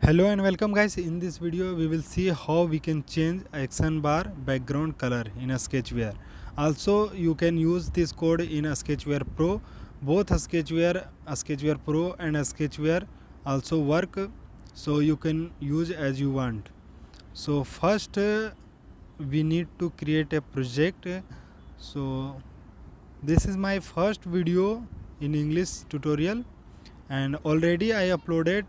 Hello and welcome guys. In this video we will see how we can change action bar background color in a Sketchware. Also you can use this code in a Sketchware Pro. Both a Sketchware Pro and a Sketchware also work, so you can use as you want. So first we need to create a project. So this is my first video in English tutorial, and already I uploaded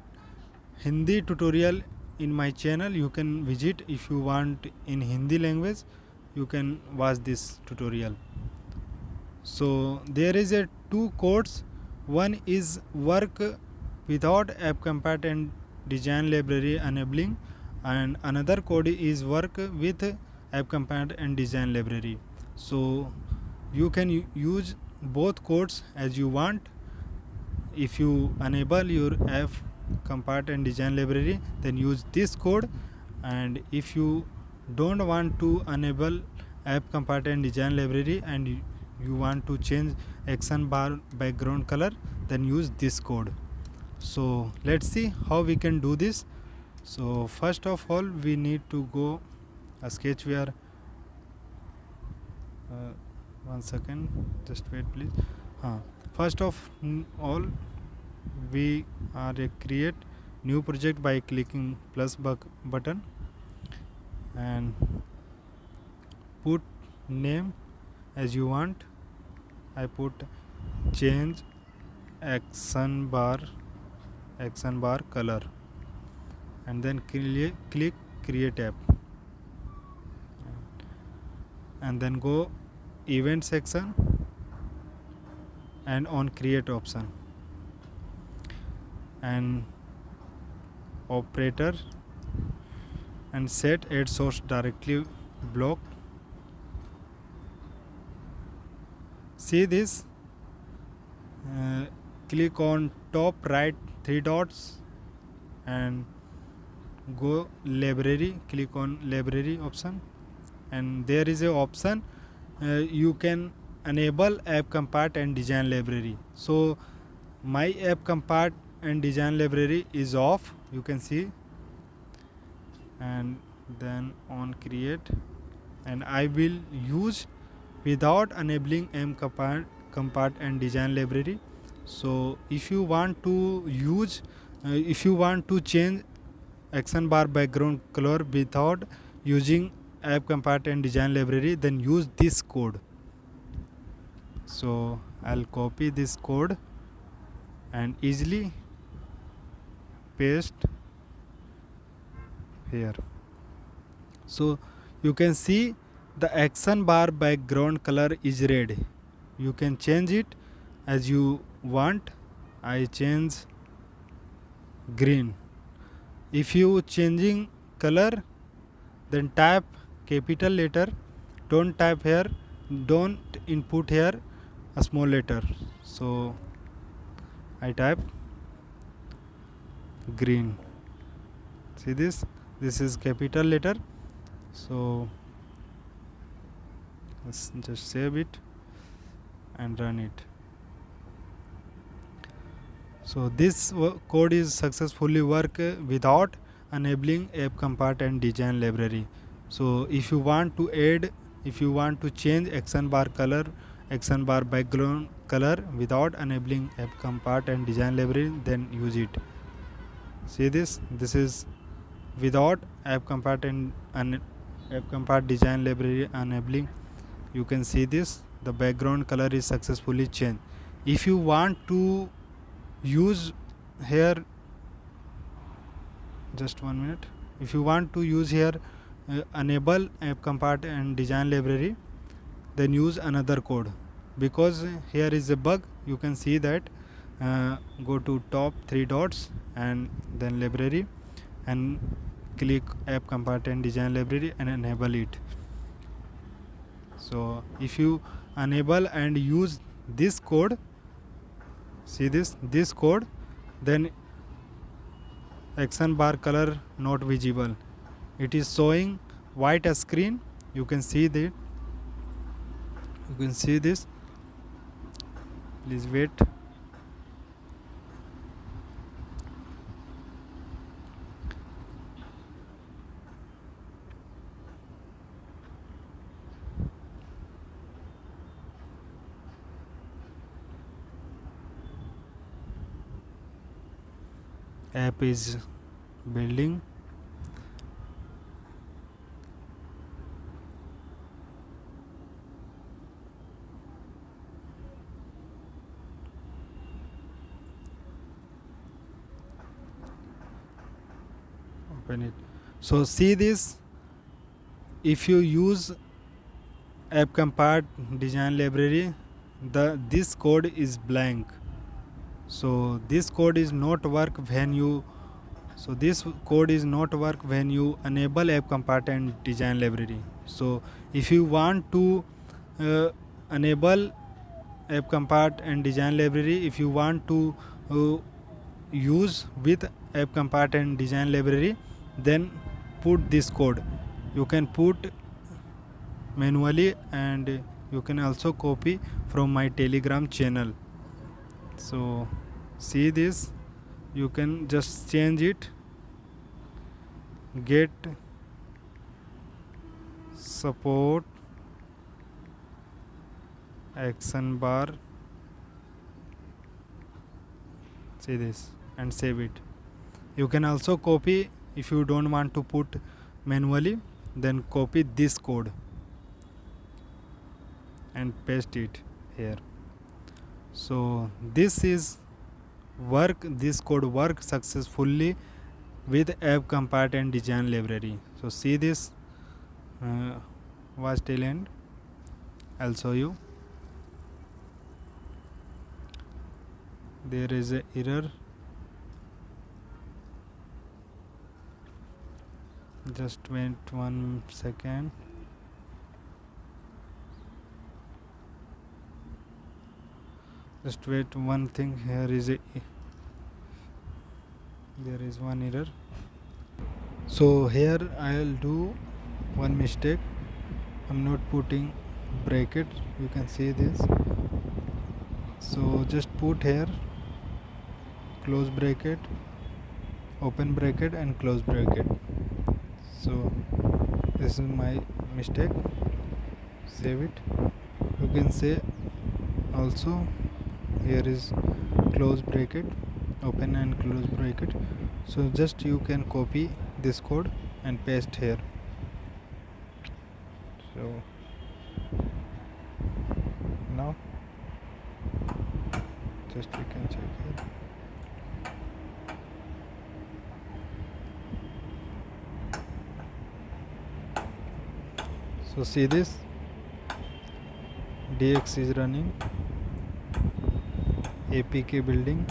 Hindi tutorial in my channel. You can visit if you want in Hindi language. You can watch this tutorial. So there is a two codes. One is work without AppCompat and design library enabling, and another code is work with AppCompat and design library. So you can use both codes as you want. If you enable your app compat and design library, then use this code, and if you don't want to enable app compat and design library and you want to change action bar background color, then use this code. So let's see how we can do this. So first of all we need to go a Sketchware. One second, just wait please. First of all we are create new project by clicking plus button and put name as you want. I put change action bar color, and then click create app, and then go event section and on create option and operator and set add source directly block. See this, click on top right three dots and go library, click on library option, and there is a option you can enable app compat and design library. So my app compat and design library is off, you can see, and then on create, and I will use without enabling compat and design library. So if you want to use if you want to change action bar background color without using app compat and design library, then use this code. So I'll copy this code and easily paste here. So you can see the action bar background color is red. You can change it as you want. I change green. If you changing color, then type capital letter. Don't type here, don't input here a small letter. So I type green. See this is capital letter. So let's just save it and run it. So this code is successfully work without enabling app compat and design library. So if you want to change action bar background color without enabling app compat and design library, then use it. See this is without app compat and app compat design library enabling. You can see this, the background color is successfully changed. If you want to use here, just 1 minute, if you want to use here enable app compat and design library, then use another code, because here is a bug. You can see that go to top three dots and then library and click app compat and design library and enable it. So if you enable and use this code, see this code, then action bar color not visible, it is showing white screen. You can see that, you can see this, please wait. app is building. Open it. So see this, if you use AppCompart design library, this code is blank. So this code is not work when you enable AppCompart and design library. So if you want to enable AppCompart and design library, if you want to use with AppCompart and design library, then put this code. You can put manually, and you can also copy from my Telegram channel. So see this, you can just change it, get support action bar, see this, and save it. You can also copy, if you don't want to put manually, then copy this code and paste it here. So this code works successfully with AppCompart and design library. So see this, watch till end, I'll show you. There is a error, just wait 1 second. Just wait one thing, there is one error. So here I'll do one mistake, I'm not putting bracket, you can see this. So just put here close bracket, open bracket, and close bracket. So this is my mistake, save it. You can say also here is close bracket, open and close bracket. So just you can copy this code and paste here. So now just we can check here. So see this, DX is running, APK building,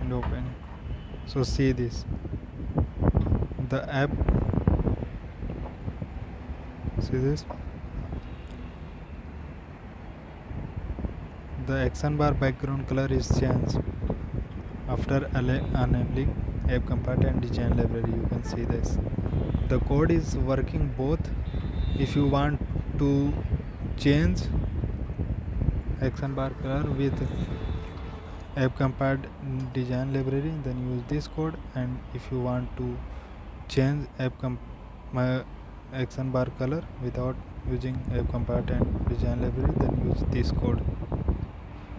and open. So see this, the app, see this, the action bar background color is changed after enabling AppCompart and design library. You can see this, the code is working both. If you want to change action bar color with AppCompart design library, then use this code, and if you want to change action bar color without using AppCompart and design library, then use this code.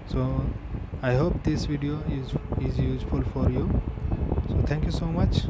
So I hope this video is useful for you. So thank you so much.